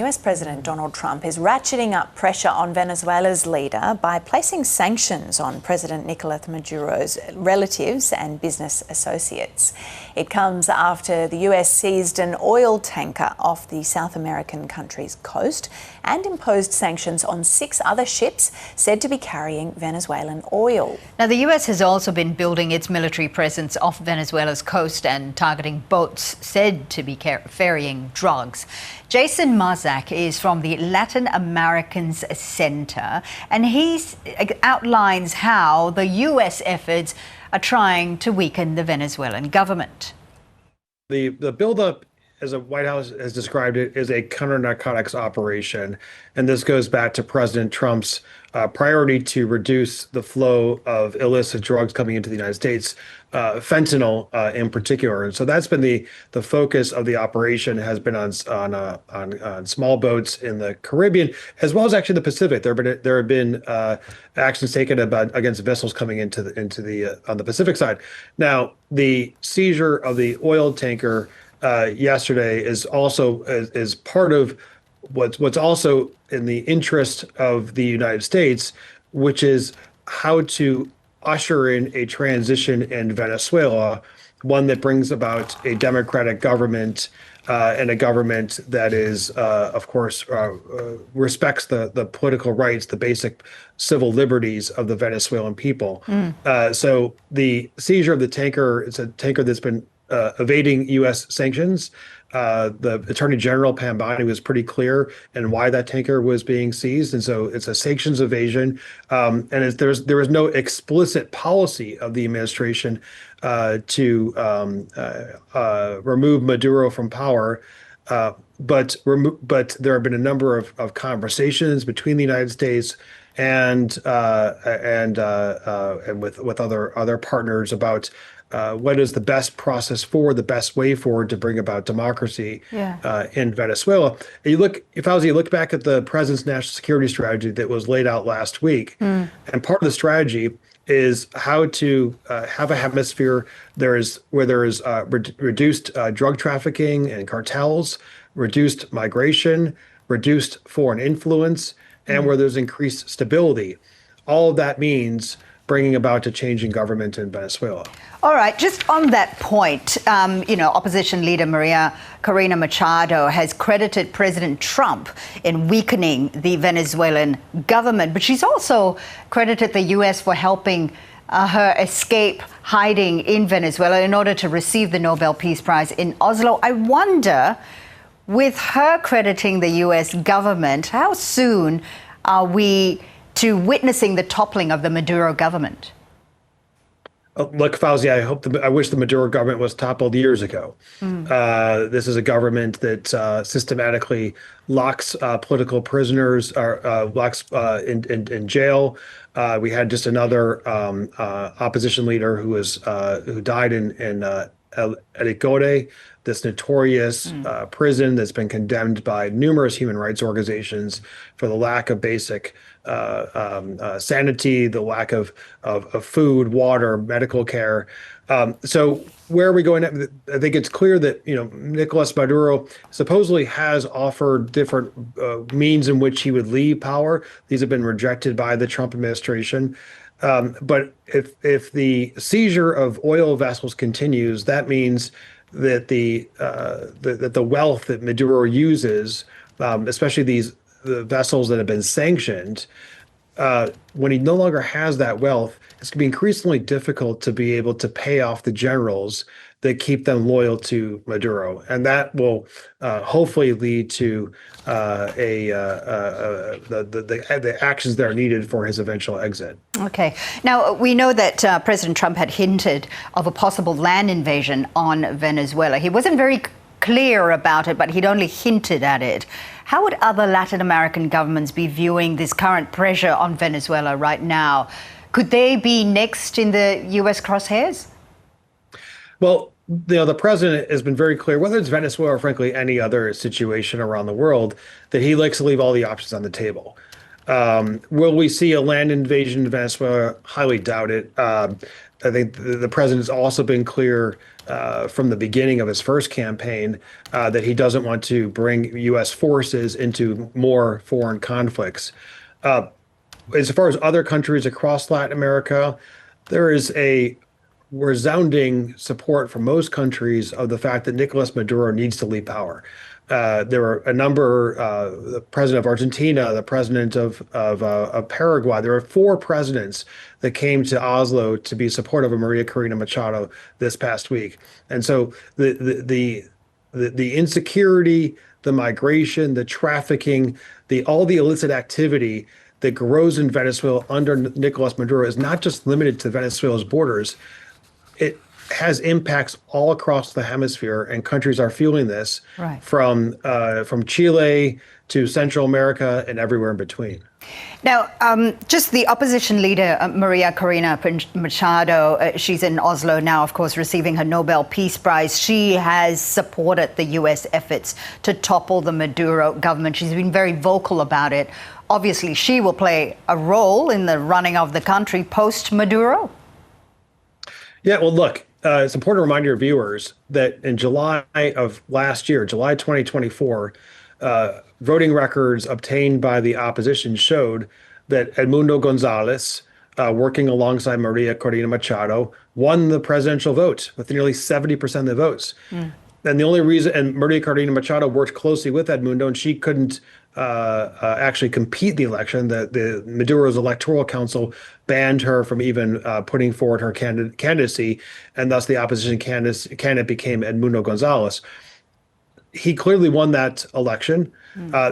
US President Donald Trump is ratcheting up pressure on Venezuela's leader by placing sanctions on President Nicolas Maduro's relatives and business associates. It comes after the US seized an oil tanker off the South American country's coast and imposed sanctions on 6 other ships said to be carrying Venezuelan oil. Now, the US has also been building its military presence off Venezuela's coast and targeting boats said to be ferrying drugs. Jason Marzak is from the Latin Americans Center, and he outlines how the US efforts are trying to weaken the Venezuelan government. The buildup, as the White House has described it, is a counter-narcotics operation. And this goes back to President Trump's priority to reduce the flow of illicit drugs coming into the United States, fentanyl in particular. And so that's been the focus of the operation, has been on small boats in the Caribbean, as well as actually the Pacific. There have been actions taken against vessels coming into the on the Pacific side. Now, the seizure of the oil tanker yesterday is also is part of what's also in the interest of the United States, which is how to usher in a transition in Venezuela, one that brings about a democratic government and a government that is, of course, respects the political rights, the basic civil liberties of the Venezuelan people. So the seizure of the tanker, it's a tanker that's been evading U.S. sanctions. The Attorney General Pambani was pretty clear in why that tanker was being seized, and so it's a sanctions evasion. And there was no explicit policy of the administration to remove Maduro from power. But there have been a number of conversations between the United States and with other partners about what is the best process forward, the best way forward to bring about democracy in Venezuela. You look back at the president's national security strategy that was laid out last week, and part of the strategy is how to have a hemisphere where there is reduced drug trafficking and cartels, reduced migration, reduced foreign influence, and where there's increased stability. All of that means bringing about a change in government in Venezuela. All right, just on that point, opposition leader Maria Corina Machado has credited President Trump in weakening the Venezuelan government, but she's also credited the U.S. for helping her escape hiding in Venezuela in order to receive the Nobel Peace Prize in Oslo. I wonder, with her crediting the U.S. government, how soon are we to witnessing the toppling of the Maduro government? Look, Fauzi, I wish the Maduro government was toppled years ago. This is a government that systematically locks political prisoners, locks in jail. We had just another opposition leader who died in Elicode, this notorious prison that's been condemned by numerous human rights organizations for the lack of basic sanity, the lack of food, water, medical care. So where are we going? I think it's clear that Nicolas Maduro supposedly has offered different means in which he would leave power. These have been rejected by the Trump administration. But if the seizure of oil vessels continues, that means that the wealth that Maduro uses, especially the vessels that have been sanctioned, when he no longer has that wealth, it's going to be increasingly difficult to be able to pay off the generals that keep them loyal to Maduro, and that will hopefully lead to the actions that are needed for his eventual exit. Okay. Now, we know that President Trump had hinted of a possible land invasion on Venezuela. He wasn't very clear about it, but he'd only hinted at it. How would other Latin American governments be viewing this current pressure on Venezuela right now? Could they be next in the U.S. crosshairs? Well, the president has been very clear, whether it's Venezuela or frankly any other situation around the world, that he likes to leave all the options on the table. Will we see a land invasion in Venezuela? Highly doubt it. I think the president has also been clear from the beginning of his first campaign that he doesn't want to bring U.S. forces into more foreign conflicts. As far as other countries across Latin America, there is a resounding support from most countries of the fact that Nicolas Maduro needs to leave power. There were a number, the president of Argentina, the president of Paraguay. There were 4 presidents that came to Oslo to be supportive of Maria Corina Machado this past week. And so the insecurity, the migration, the trafficking, all the illicit activity that grows in Venezuela under Nicolas Maduro is not just limited to Venezuela's borders. It has impacts all across the hemisphere, and countries are feeling this, right, from Chile to Central America and everywhere in between. Now, just the opposition leader, Maria Corina Machado, she's in Oslo now, of course, receiving her Nobel Peace Prize. She has supported the U.S. efforts to topple the Maduro government. She's been very vocal about it. Obviously, she will play a role in the running of the country post-Maduro. Yeah, well, look, it's important to remind your viewers that in July of last year, July 2024, voting records obtained by the opposition showed that Edmundo Gonzalez, working alongside Maria Corina Machado, won the presidential vote with nearly 70% of the votes. And the only reason, and Maria Corina Machado worked closely with Edmundo, and she couldn't actually compete the election. The Maduro's Electoral Council banned her from even putting forward her candidacy, and thus the opposition candidate became Edmundo Gonzalez. He clearly won that election.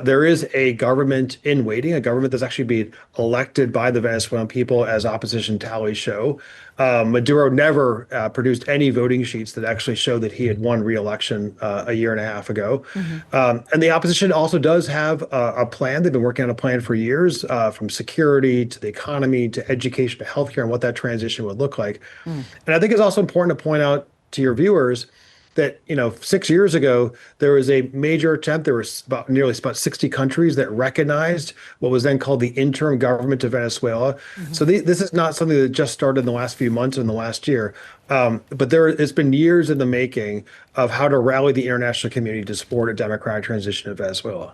There is a government in waiting, a government that's actually being elected by the Venezuelan people, as opposition tallies show. Maduro never produced any voting sheets that actually show that he had won re-election a year and a half ago. And the opposition also does have a plan. They've been working on a plan for years, from security to the economy to education to healthcare, and what that transition would look like. And I think it's also important to point out to your viewers that, 6 years ago, there was a major attempt. There was nearly 60 countries that recognized what was then called the interim government of Venezuela. So this is not something that just started in the last few months or in the last year. But it's been years in the making of how to rally the international community to support a democratic transition in Venezuela.